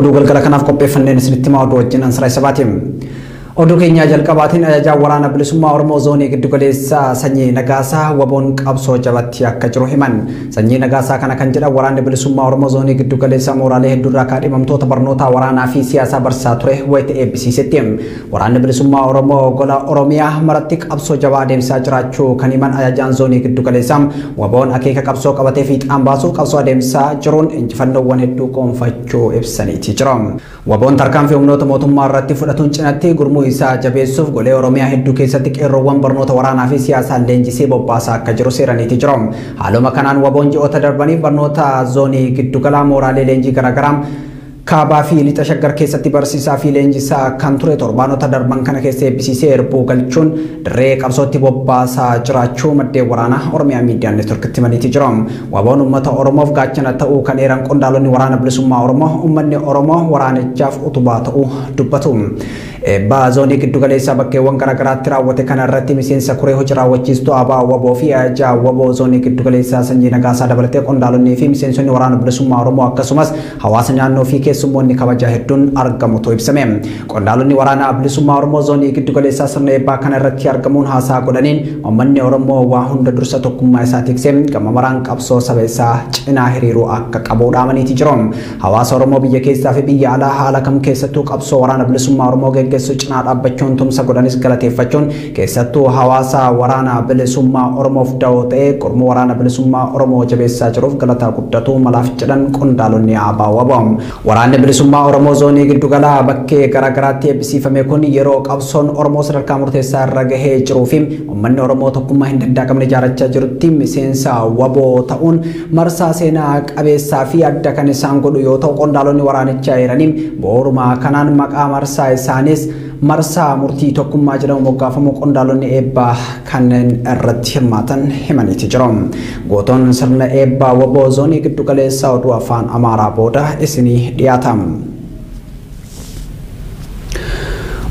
Google kala kanaaf qopheeffanneen isinitti himaa oduu wajjin ansara isabaatiin. Oduu keenya jalqabaatiin ajajaa waraana bilisummaa Oromoo zoonii giddu galeessaa Sanyii Nagaasaa waboon qabsoo jabatti akka jiru himan. Sanyii Nagaasaa kana kan jedhan waraanni bilisummaa Oromoo zoonii giddu galeessaa mooraalee hedduurraa kaadhimamtoota barnoota waraanaa fi siyaasaa barsiisaa ture wayita eebbisiisetti. Waraanni bilisummaa Oromoo gola Oromiyaa maratti qabsoo jabaa adeemsaa jiraachuu kan himan ajajaan zoonii giddu galeessaa waboon akeeka qabsoo qabatee fiixaan baasuu qabsoo adeemsaa jiruun injifannoowwan hedduu qoonfachuu ibsaniiti jira. Waboon tarkaanfii humnoota mootummaa irratti fudhatuun cinatti gurmuu isaa jabeessuuf golee Oromiyaa hedduu keessatti qeerroowwan barnoota waraanaa fi siyaasaan leenjisee bobbaasaa akka jiru seeraniiti jira. Haaluma kanaan waboon ji'oota darbaniif barnoota zoonii giddugalaa mooraalee leenjii garaagaraa kaabaa fi lixa shaggar keessatti barsiisaa fi leenjisaa kan ture torbaanota darban kana keessa eebbisiisee erbuu galchuun dirree qabsootti bobbaasaa jiraachuu maddeen waraanaa Oromiyaa miidiyaa neetworkitti himaniiti jira. Waboon uummata Oromoof gaachana ta'uu kan eeran qondaalonni waraana bilisummaa Oromoo uummanni Oromoo waraanichaaf utubaa ta'uu dubbatu. Eebbaa zoonii giddu galeessaa bakkeewwan garaagaraatti raawwate kana irratti miseensa kuree hojii raawwachiistuu abaa waboo fi ajajaa waboo zoonii giddu galeessaa Sanyii Nagaasaa dabalatee qondaalonnii fi miseensonni waraana bilisummaa Oromoo akkasumas hawaasa naannoo fi keessummoonni kabajaa hedduun argamutu ibsame. Qondaalonni waraana bilisummaa Oromoo zoonii giddu galeessaa sirna eebbaa kana irratti argamuun haasaa godhaniin uummanni Oromoo waa hunda dursa tokkummaa isaa tiksee gama maraan qabsoo saba isaa cinaa hiriiruu akka qabu dhaamaniiti jiru. Hawaasa Oromoo biyya keessaa fi biyya alaa haala kam keessattuu qabsoo waraana bilisummaa Oromoo geggeessuu cinaa dhaabbachuun tumsa godhanis galateeffachuun keessattuu hawaasa waraana bilisummaa Oromoof da'oo ta'ee gurmuu waraana bilisummaa Oromoo jabeessaa jiruuf galataa guddatu malaaf jedhan qondaalonni abaa waboo. Waraanni bilisummaa Oromoo zoonii giddugalaa bakkee garaagaraatti eebbisiifame kun yeroo qabsoon Oromoo sadarkaa murteessaa irra gahee jiruu fi uummanni Oromoo tokkummaa hin daddaaqamne ijaarachaa jirutti miseensa waboo ta'uun marsaa seenaa qabeessaa fi adda kan isaan godhu yoo ta'u qondaalonni waraanichaa eeraniin booruma kanaan maqaa marsaa isaanis marsaa murtii tokkummaa jedhamu moggaafamu qondaalonni eebbaa kanneen irratti hirmaatan himaniiti jiru. Gootoon sirna eebbaa waboo zoonii giddugaleessaa oduu afaan Amaaraa booda isinii dhiyaata.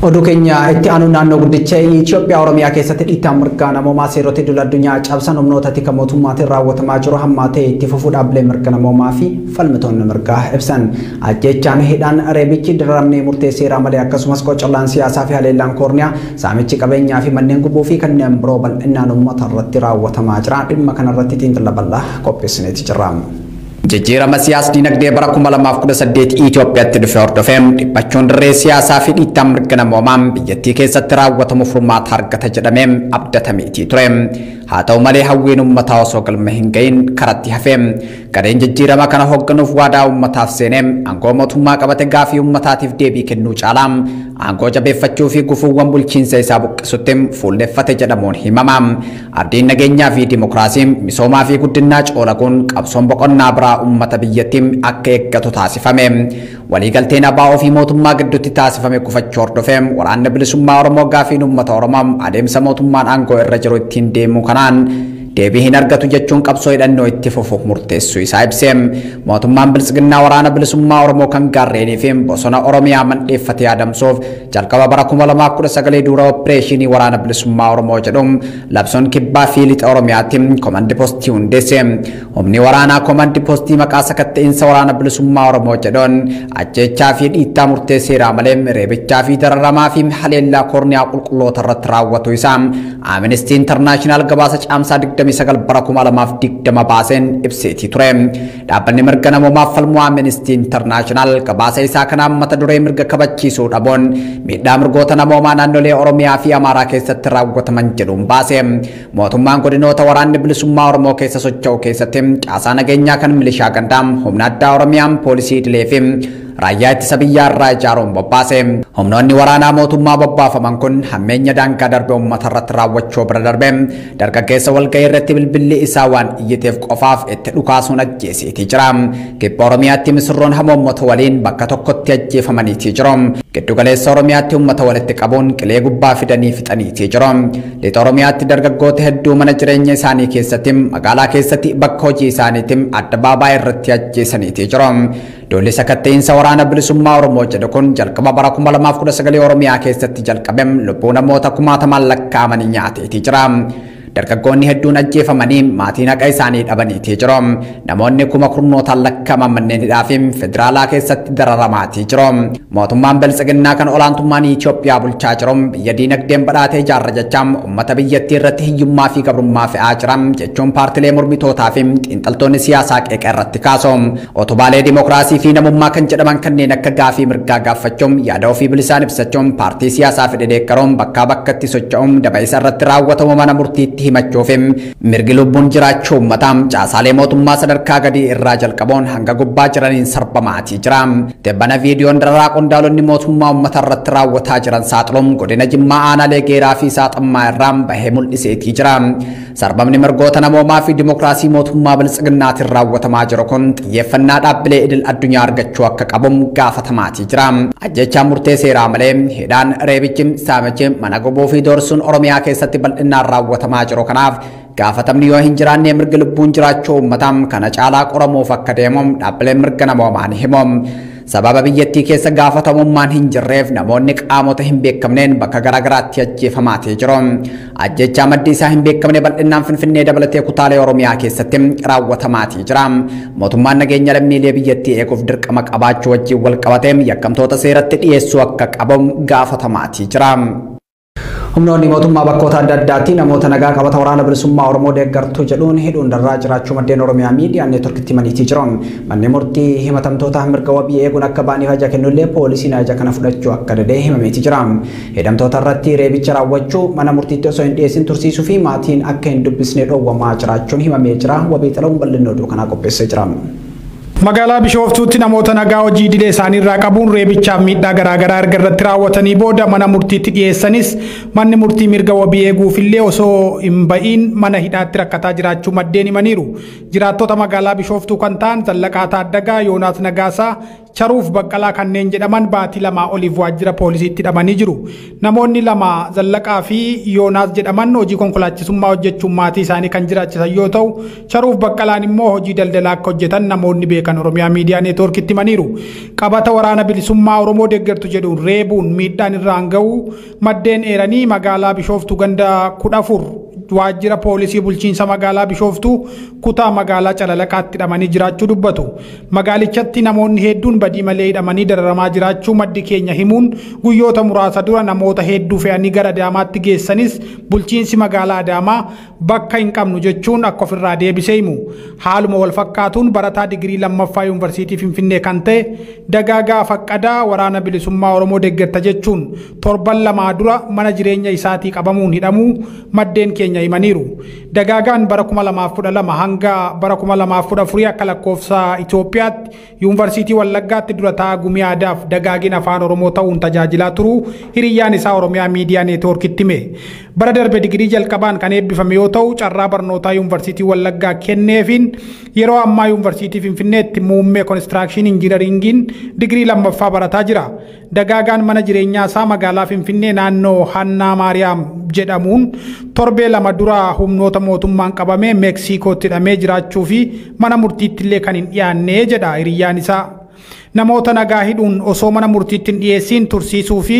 Oduu keenya itti aanu naannoo guddicha Itoophiyaa Oromiyaa keessatti dhiittaa mirgaa namoomaa seerota idil addunyaa cabsan humnoota tika mootummaatiin raawwatamaa jiru hammaatee itti fufuu dhaabbilee mirga namoomaa fi falmitoonni mirgaa ibsan. Ajjechaan hidhaan reebichi dararamnee murtee seeraa malee akkasumas qocollaan siyaasaa fi haleellaan koorniyaa saamichi qabeenyaa fi manneen gubuu fi kanneen biroo bal'inaan uummata irratti raawwatamaa jira. Dhimma kanarratti xiinxala bal'aa qopheessineeti jirra. Jijjiirama siyaas dinagdee bara 2018 Itoophiyaatti dhufe hordofee dhiphachuun dirree siyaasaa fi dhiittaa mirga namoomaa biyyattii keessatti raawwatamu furmaata argata jedhamee abdatameetii ture. Haa ta'u malee hawwiin uummataa osoo galma hin gahin karatti hafee gareen jijjiirama kana hoogganuuf waadaa uummataaf seenee aangoo mootummaa qabate gaafii uummataatiif deebii kennuu caalaa aangoo jabeeffachuu fi gufuuwwan bulchiinsa isaa buqqisutti fuulleffate jedhamuun himama. Abdiin nageenyaa fi dimokiraasii misoomaa fi guddinaa coolaguun qabsoon boqonnaa biraa ummata biyyattiin akka eeggatu taasifame. Waliigalteen ABO fi mootummaa gidduutti taasifame kufachuu hordofee waraanni bilisummaa Oromoo gaafiin uummata Oromoo adeemsa mootummaan aangoo irra jiru ittiin deemu kanaan deebii hin argatu jechuun qabsoo hidhannoo itti fufuuf murteessuu isaa ibse. Mootummaan bilisiginnaa waraana bilisummaa Oromoo kan gaarreenii fi bosona Oromiyaa mandheeffatee adamsuuf jalqaba bara 2019 dura opereeshinii waraana bilisummaa Oromoo jedhuun labsoon kibbaa fi lixa Oromiyaatti komandi poostii hundeesse. Humni waraanaa komandi poostii maqaa sakatta'insa waraana bilisummaa Oromoo jedhuun ajjechaa fi dhiittaa murtee seeraa malee reebichaa fi dararamaa fi haleellaa koorniyaa qulqulloota irratti raawwatu isaa Amnesty International gabaasa caamsaa 29 bara 2020 baaseen ibseetii ture. Dhaabbanni mirga namoomaaf falmuu Amnesty International gabaasa isaa kanaan mata duree mirga kabachiisuu dhabuun miidhaa mirgoota namoomaa naannolee Oromiyaa fi Amaaraa keessatti raawwataman jedhuun baase. Mootummaan godinoota waraanni bilisummaa Oromoo keessa socho'u keessatti caasaa nageenyaa kan milishaa gandaa humna addaa Oromiyaan poolisii idilee fi raayyaa ittisa biyyaa irraa ijaaruun bobbaase. Humnoonni waraanaa mootummaa bobbaafaman kun hammeenya daangaa darbe uummata irratti raawwachuu bira darbe dargaggeessa walgahii irratti bilbilli isaa waan iyyiteef qofaaf itti dhukaasuun ajjeeseetii jira. Kibba Oromiyaatti misirroon hamoommota waliin bakka tokkotti ajjeefamaniitii jiru. Giddugaleessa Oromiyaatti uummata walitti qabuun qilee gubbaa fidanii fixaniitii jiru. Lixa Oromiyaatti dargaggoota hedduu mana jireenya isaanii keessatti magaalaa keessatti bakka hojii isaaniitti adda baabaa irratti ajjeesaniitii jiru. Dolli sakatta'insa waraana bilisummaa Oromoo jedhu kun jalqaba bara 2019 Oromiyaa keessatti jalqabee lubbuu namoota 10,000 lakkaa'amanii nyaateetii jira. dargaggoonni hedduun ajjeefamanii maatiin haqa isaanii dhabaniitii jiru. Namoonni kuma kurnootaan lakkaa'aman manneen hidhaa fi federaalaa keessatti dararamatii jiru. Mootummaan Biltsiginnaa kan olaantummaan Itoophiyaa bulchaa jiru biyya diinagdeen badhaatee ijaarra jechaa uummata biyyattii irratti hiyyummaa fi gabrummaa fe'aa jira jechuun paartilee mormitootaa fi xiinxaltoonni siyaasaa qeeqa irratti kaasu. Utubaalee dimokiraasii fi namummaa kan jedhaman kanneen akka gaafii mirgaa gaafachuun yaada ofii bilisaan ibsachuun paartii siyaasaa fedhe deeggaruun bakkaa bakkatti socho'uun daba isa irratti raawwatamu mana murtiitti himachuu fi mirgi lubbuun jiraachuu uummataa caasaalee mootummaa sadarkaa gadii irraa jalqabuun hanga gubbaa jiraniin sarbamaatii jira. Debbana viidiyoon dararaa qondaalonni mootummaa uummata irratti raawwataa jiran saaxiluun godina Jimmaa aanaalee Geeraa fi Saaxammaa irraa bahee mul'iseetii jira. Sarbamni mirgoota namoomaa fi dimokiraasii mootummaa Biltsiginnaatiin raawwatamaa jiru kun xiyyeeffannaa dhaabbilee idil addunyaa argachuu akka qabu gaafatamaatii jira. Ajjechaan murtee seeraa malee hidhaan reebichi saamichi mana gubuu fi doorsuun Oromiyaa keessatti bal'inaan raawwatamaa jiru kanaaf gaafatamni yoo hin jiraanne mirgi lubbuun jiraachuu uummataa kana caalaa qoramuuf akka deemu dhaabbileen mirga namoomaa ni himu. Sababa biyyattii keessa gaafatamummaan hin jirreef namoonni qaamota hin beekamneen bakka garaagaraatti ajjeefamaatii jiru. Ajjechaa maddi isaa hin beekamne bal'inaan Finfinnee dabalatee kutaalee Oromiyaa keessatti raawwatamaatii jira. Mootummaan nageenya lammiilee biyyattii eeguuf dirqama qabaachuu wajjin wal qabatee yakkamtoota seeratti dhiyeessuu akka qabu gaafatamaatii jira. Humnoonni mootummaa bakkoota adda addaatti namoota nagaa qabata waraana bilisummaa Oromoo deeggartuu jedhuun hidhuun darraa jiraachuu maddeen Oromiyaa miidiyaa neetworkitti himaniitii jiru. Manni murtii himatamtoota mirga wabii eeguun akka baaniif ajaja kennullee poolisiin ajaja kana fudhachuu akka didee himameetii jira. Hidhamtoota irratti reebicha raawwachuu mana murtiitti osoo hin dhiyeessin tursiisuu fi maatiin akka hin dubbisne dhoowwamaa jiraachuun himamee jira. Wabii xalahuun bal'inni oduu kanaa qopheessee jira. Magaalaa Bishooftuutti namoota nagaa hojii idilee isaanii irraa qabuun reebichaaf miidhaa garaagaraa erga irratti raawwatanii booda mana murtiitti dhiyeessanis manni murtii mirga wabii eeguufillee osoo hin ba'iin mana hidhaatti rakkataa jiraachuu maddeen himaniiru. Jiraattota magaalaa Bishooftuu kan ta'an Zallaqaa Taaddagaa, Yoonaas Nagaasaa, Charuuf Baqqalaa kanneen jedhaman baatii lamaa oliif waajjira poolisiitti hidhamanii jiru. Namoonni lama Zallaqaa fi Yoonaas jedhaman hojii konkolaachisummaa hojjechuun maatii isaanii kan jiraachisan yoo ta'u, Charuuf Baqqalaan immoo hojii daldalaa akka hojjetan namoonni beekan Oromiyaa miidiyaa neetworkitti himaniiru. Qabata waraana bilisummaa Oromoo deeggartu jedhuun reebuun miidhaan irraan ga'uu maddeen eeranii magaalaa Bishooftuu ganda 14 waajjira poolisii bulchiinsa magaalaa Bishooftuu kutaa magaalaa Calalaqaatti hidhamanii jiraachuu dubbatu. Magaalichatti namoonni hedduun badii malee hidhamanii dararamaa jiraachuu maddi keenya himuun guyyoota muraasa dura namoota hedduu fe'anii gara Adaamaatti geessanis bulchiinsi magaalaa Adaamaa bakka hin qabnu jechuun akka ofirraa deebisee himu. Haaluma wal fakkaatuun barataa digirii lammaffaa yuunivarsiitii Finfinnee kan ta'e Dagaagaa Faqqadaa waraana bilisummaa Oromoo deeggarta jechuun torban lamaa dura mana jireenya isaatii qabamuun hidhamuu maddeen keenya himaniiru. Dagaagaan bara 2012 hanga bara 2014 akka lakkoofsa Itoophiyaatti yuunivarsiitii Wallaggaatti dura taa'aa gumii aadaaf dagaagin afaan Oromoo ta'uun tajaajilaa turuu hiriyyaan isaa Oromiyaa miidiyaa neetworkitti hime. Bara darbe digirii jalqabaan kan eebbifame yoo ta'u carraa barnootaa yuunivarsiitii Wallaggaa kenneefiin yeroo ammaa yuunivarsiitii Finfinneetti muummee konistiraakshini injiinaringiin digirii lammaffaa barataa jira. Dagaagaan mana jireenyaa isaa magaalaa Finfinnee naannoo Hannaa Maariyaam jedhamuun torbee lama dura humnoota mootummaan qabamee Meeksikootti hidhamee jiraachuu fi mana murtiitti illee kan hin dhiyaanne jedha hiriyyaan isaa. Namoota nagaa hidhuun osoo mana murtiitti hin dhiyeessin tursiisuu fi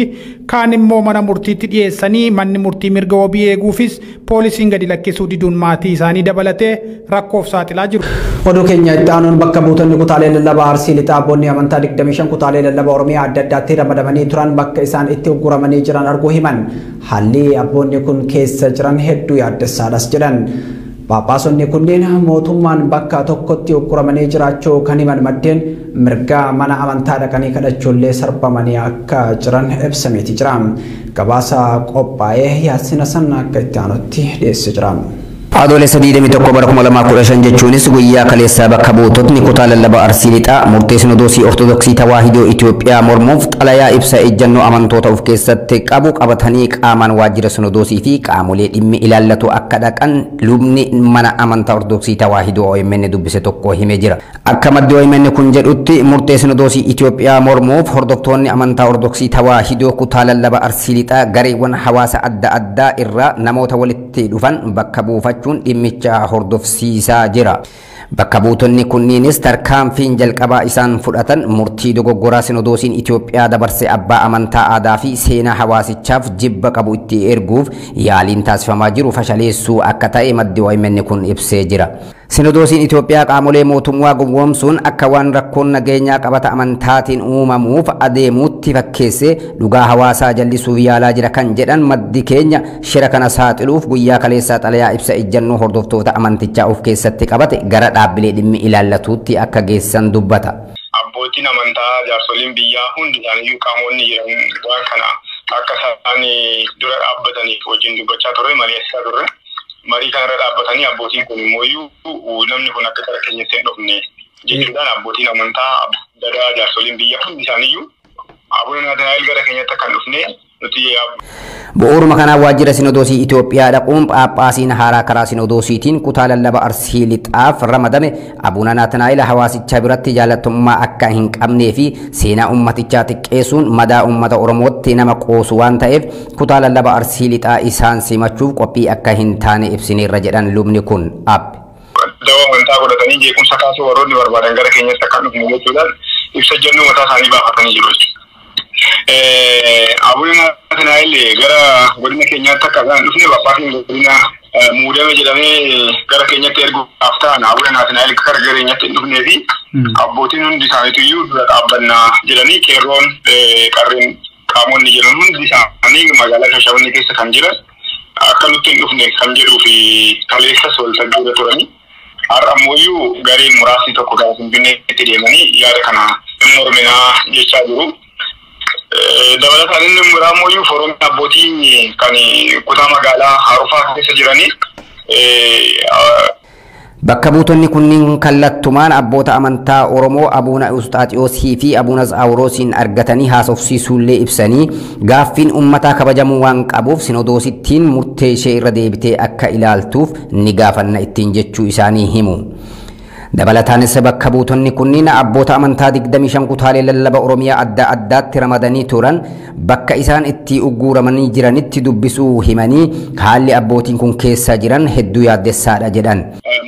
kaan immoo mana murtiitti dhiyeessanii manni murtii mirga wabii eeguufis poolisiin gadi lakkisuu diduun maatii isaanii dabalatee rakkoof saaxilaa jiru. Oduu keenya itti aanuun bakka buutonni kutaalee lallabaa Arsii lixaa abboonni amantaa 25 kutaalee lallabaa Oromiyaa adda addaatti ramadamanii turan bakka isaan itti ugguramanii jiran arguu himan. Haalli abboonni kun keessa jiran hedduu yaaddessaadhas jedhan. Paappaasonni kunneen mootummaan bakka tokkotti ugguramanii jiraachuu kan himan maddeen mirga mana amantaa dhaqanii kadhachuullee sarbamanii akka jiran ibsameeti jira. Gabaasa qophaa'ee yaasina sana akka itti aanutti dhiyeessee jira. Adoolessa 21 bara 2015 jechuunis guyyaa kaleessaa bakka buutotni kutaa lallabaa Arsii lixaa murtee Sinodoosii Ortodoksii Tawaahidoo Itoophiyaa mormuuf xalayaa ibsa ejjennoo amantoota of keessatti qabu qabatanii qaamaan waajjira Sinodoosii fi qaamolee dhimmi ilaallatu akka dhaqan lubni mana amantaa Ortodoksii Tawaahidoo OMN dubbise tokko himee jira. Akka maddi OMN kun jedhutti murtee Sinodoosii Itoophiyaa mormuuf hordoftoonni amantaa Ortodoksii Tawaahidoo kutaa lallabaa Arsii lixaa gareewwan hawaasa adda addaa irraa namoota walitti dhufan bakka buufachuun dhimmicha hordofsiisaa jira. Bakka buutonni kunniinis tarkaanfiin jalqabaa isaan fudhatan murtii dogoggoraa Sinodoosiin Itoophiyaa dabarse abbaa amantaa aadaa fi seenaa hawaasichaaf jibba qabu itti erguuf yaaliin taasifamaa jiru fashaleessuu akka ta'e maddi OMN kun ibsee jira. Sinodoosiin Itoophiyaa qaamolee mootummaa gowwoomsuun akka waan rakkoon nageenyaa qabata amantaatiin uumamuuf adeemuutti fakkeessee dhugaa hawaasaa jallisuuf yaalaa jira kan jedhan maddi keenya shira kana saaxiluuf guyyaa kaleessaa xalayaa ibsa ejjennoo hordoftoota amantichaa of keessatti qabate gara dhaabbilee dhimmi ilaallatuutti akka geessan dubbata. Abbootiin amantaa jaarsoliin biyyaa hundi isaaniiyyuu qaamonni jiran waan kana akka isaan dura dhaabbataniif wajjin dubbachaa turre mari'achaa turre. Marii kanarra dhaabbatanii abbootiin kun immoo namni kun akka gara keenyatti hin dhufne jechuudhaan abbootiin amantaa dadaa jaarsoliin biyya hundi isaaniiyyuu Abuuna Naatanaa'el gara keenyatti akka hin dhufne nuti Bu'uuruma kanaan waajjira Sinodoosii Itoophiyaa dhaquun Phaaphaasiin haaraa karaa Sinodoosiitiin kutaa lallaba Arsii lixaaf ramadame Abuuna Naatanaa'el hawaasicha biratti jaallatamummaa akka hin qabnee fi seenaa ummatichaa xiqqeessuun madaa ummata Oromootti nama qoosu waan ta'eef kutaa lallaba Arsii lixaa isaan simachuuf qophii akka hin taane ibsineerra jedhan lubni kun abbi. Dawoo amantaa godhatanii jeequmsa kaasuu warroonni barbaadan gara keenyatti akka dhufne jechuudhaan ibsa ejjennoo mataa isaanii baafatanii jiru jechuudha. Abuuna Naatanaa'el gara godina keenyaatti akka isaan dhufne Phaaphaasiin godina muudame jedhamee gara keenyatti erguudhaaf ta'an Abuuna Naatanaa'el gara keenyatti hin dhufnee fi abbootiin hundi isaaniitiyyuu dura dhaabbannaa jedhanii qeerroon qarreen qaamonni jiran hundi isaanii magaalaa Shaashamannee keessa kan jiran akka nutti hin dhufne kan jedhuu fi kaleessas waltajjii turanii har'a ammoo gareen muraasni tokko gara Finfinneetti deemanii yaada kana hin morminaa jechaa jiru. Dabalataan inni muraamoo foorumii abbootii kan kutaa magaalaa Harufaa keessa jiranii bakka buutonni kunniin kallattumaan abboota amantaa Oromoo Abuuna Usxaaxiyoosii fi Abuuna Zaawuroosiin argatanii haasofsiisuullee ibsanii gaaffiin ummataa kabajamuu waan qabuuf Sinodoosittiin murtee ishee irra deebitee akka ilaaltuuf ni gaafanna ittiin jechuu isaanii himu. Dabalataanis bakka buutonni kunniin abboota amantaa 25 kutaalee lallaba Oromiyaa adda addaatti ramadanii turan bakka isaan itti ugguuramanii jiranitti dubbisuu himanii haalli abbootiin kun keessa jiran hedduu yaaddessaadha jedhan.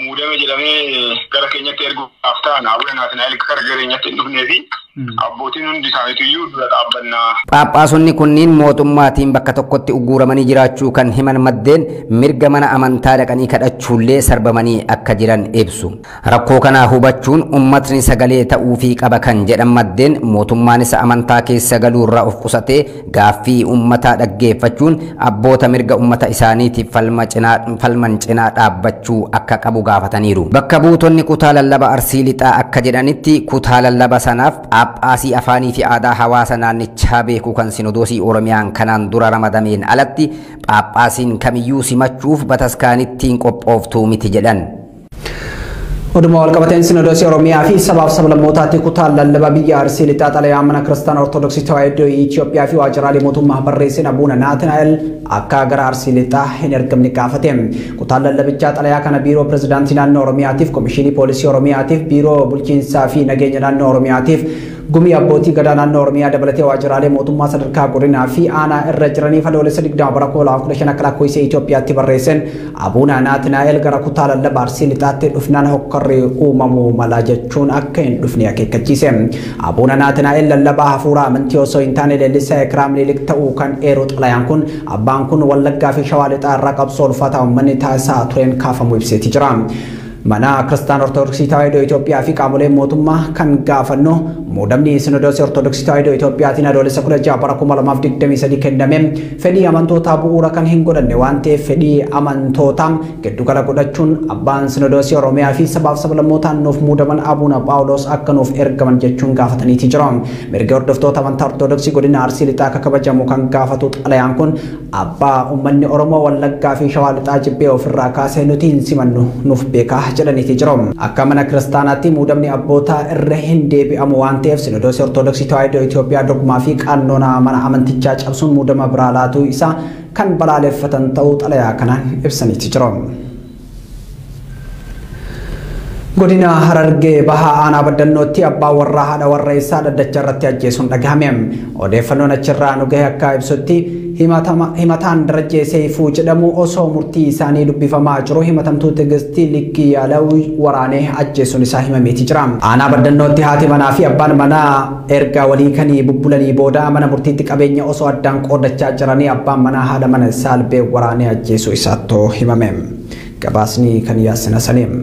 Muudame jedhamee gara keenyatti erguudhaaf ta'an Abuuna Naatanaa'el gara keenyatti hin dhufnee fi abbootiin hundi isaaniitiyyuu dura dhaabbannaa. Phaaphaasonni kunniin mootummaatiin bakka tokkotti ugguuramanii jiraachuu kan himan maddeen mirga mana amantaa dhaqanii kadhachuullee sarbamanii akka jiran ibsu. Rakkoo kanaa hubachuun ummatni sagalee ta'uufii qaba kan jedhan maddeen mootummaanis amantaa keessa galuurraa of qusatee gaaffii ummataa dhaggeeffachuun abboota mirga ummata isaaniitiif falman cinaa dhaabbachuu akka qabu gaafataniiru. Bakka buutonni kutaa lallaba Arsii lixaa akka jedhanitti kutaa lallaba sanaaf Phaaphaasii afaanii fi aadaa hawaasa naannichaa beeku kan Sinodoosii Oromiyaan kanaan dura ramadameen alatti Phaaphaasiin kamiyyuu simachuuf bataskaanittiin qophooftuu miti jedhan. Oduma walqabateen Sinodoosii Oromiyaa fi sabaaf sablammootaatti kutaa lallaba biyya Arsii lixaa xalayaa mana Kiristaanaa Ortodoksii Tawaahidoo Itoophiyaa fi waajjiraalee mootummaa barreessin Abuuna Naatanaa'el akka gara Arsii lixaa hin ergamne gaafate. Kutaan lallabichaa xalayaa kana biiroo pirezidaantii naannoo Oromiyaatiif, Komishinii Poolisii Oromiyaatiif, biiroo bulchiinsaa fi nageenya naannoo Oromiyaatiif, gumii abbootii gadaa naannoo Oromiyaa dabalatee waajjiraalee mootummaa sadarkaa godinaa fi aanaa irra jiranii adoolessa 20 bara 2015 akka lakkoofsa Itoophiyaatti barreessan Abuuna Naatanaa'el gara kutaa lallaba Arsii lixaatti dhufnaan hokkarri uumamuu mala jechuun akka hin dhufne akeekkachiise. Abuuna Naatanaa'el lallabaa hafuuraa amantii osoo hin taane leellisaa Ekiraam Lilik ta'uu kan eeru xalayaan kun abbaan kun Wallaggaa fi Shawaa lixaa irraa qabsoo ulfaataa uummanni taasisaa tureen kaafamuu ibseeti jira. Mana Kiristaanaa Ortodoksii Tawaahidoo Itoophiyaa fi qaamoleen mootummaa kan gaafannu muudamni Sinodoosii Ortodoksii Tawaahidoo Itoophiyaatiin adoolessa 16 bara 2023 kenname fedhii amantootaa bu'uura kan hin godhanne waan ta'eef fedhii amantootaa giddugala godhachuun abbaan Sinodoosii Oromiyaa fi sabaaf sablammootaan nuuf muudaman Abuuna Phaawulos akka nuuf ergaman jechuun gaafataniiti jira. Mirga hordoftoota amantaa Ortodoksii godina Arsii lixaa akka kabajamu kan gaafatu xalayaan kun abbaa uummanni Oromoo Wallaggaa fi Shawaa lixaa jibbee ofirraa kaasee nuti hin simannu nuuf beekaa jedhaniiti jira. Akka mana kiristaanaatti muudamni abbootaa irra hin deebi'amu waan ta'eef Sinodoosii Ortodoksii Tawaahidoo Itoophiyaa dogmaa fi qaannoon mana amantichaa cabsuun muudama biraa laatuu isaa kan balaaleffatan ta'uu xalayaa kanaan ibsaniiti jira. Godina Harargee baha aanaa baddannootti abbaa warraa haadha warra isaa dhaddacha irratti ajjeesuun dhagahame. Odeeffannoon achirraa nu gahe akka ibsutti himataan Darajjee Seifuu jedhamu osoo murtii isaanii dubbifamaa jiru himatamtuu Tigistii Likkii Yaalaw waraanee ajjeesuun isaa himameeti jira. Aanaa baddannootti haati manaa fi abbaan manaa erga walii kanii bubbulanii booda mana murtiitti qabeenya osoo addaan qoodachaa jiranii abbaan manaa haadha mana isaa albee waraanee ajjeesuu isaatoo himame. Gabaasni kan Yaasina Saleem.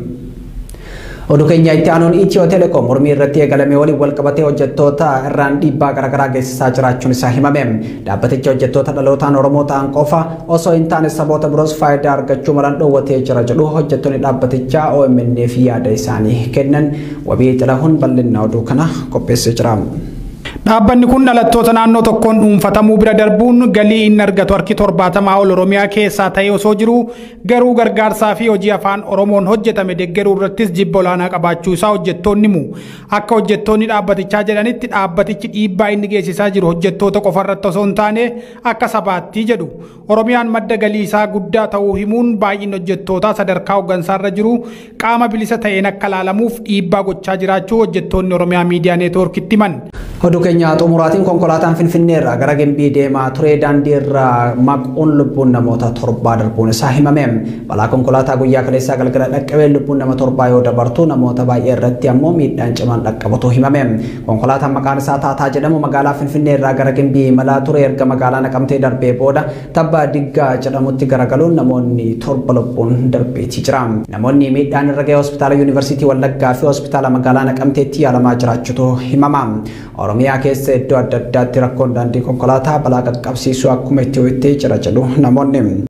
Oduu keenya itti aanuun Itiyoo Telekoom mormii irratti eegalame waliin wal qabatee hojjettoota irraan dhiibbaa garaagaraa geessisaa jiraachuun isaa himame. Dhaabbatichi hojjettoota dhalootaan Oromoo ta'an qofa osoo hin taane saboota biroos faayidaa argachuu malan dhoowwatee jira jedhu hojjettoonni dhaabbatichaa OMN fi yaada isaanii kennan. Wabii Xilahuun bal'inaa oduu kana qopheessee jira. Dhaabbanni kun dhalattoota naannoo tokkoon dhuunfatamuu bira darbuun galii inni argatu harki 70 ol Oromiyaa keessaa ta'ee osoo jiru garuu gargaarsaa fi hojii afaan Oromoon hojjetame deeggaruu irrattis jibba olaanaa qabaachuu isaa hojjettoonni himu. Akka hojjettoonni dhaabbatichaa jedhanitti dhaabbatichi dhiibbaa inni geessisaa jiru hojjettoota qofarratti osoo hin taane akka sabaatti jedhu. Oromiyaan madda galii isaa guddaa ta'uu himuun baay'inni hojjettootaa sadarkaa hooggansaarra jiru qaama bilisa ta'een akka ilaalamuuf dhiibbaa gochaa jiraachuu hojjettoonni Oromiyaa Miidiyaa Neetwoorkitti himan. Oduu keenya xumuraatiin konkolaataan Finfinnee irraa gara Gimbii deemaa ture daandii irraa maquun lubbuun namoota 7 darbuun isaa himame. Balaa konkolaataa guyyaa kaleessaa galgala dhaqqabee lubbuun nama 7 yoo dabartu namoota baay'ee irratti ammoo miidhaan cimaan dhaqqabatu himame. Konkolaataan maqaan isaa Taataa jedhamu magaalaa Finfinnee irraa gara Gimbii imalaa ture erga magaalaa Naqamtee darbee booda tabba Diggaa jedhamutti garagaluun namoonni 7 lubbuun darbeetii jira. Namoonni miidhaan irra ga'e hospitaala Yuunivarsiitii Wallaggaa fi hospitaala magaalaa Naqamteetti yaalamaa jiraachuutu himama. Oromiyaa keessa iddoo adda addaatti rakkoon daandii konkolaataa balaa qaqqabsiisuu akkuma itti hojjetee jira jedhu namoonni.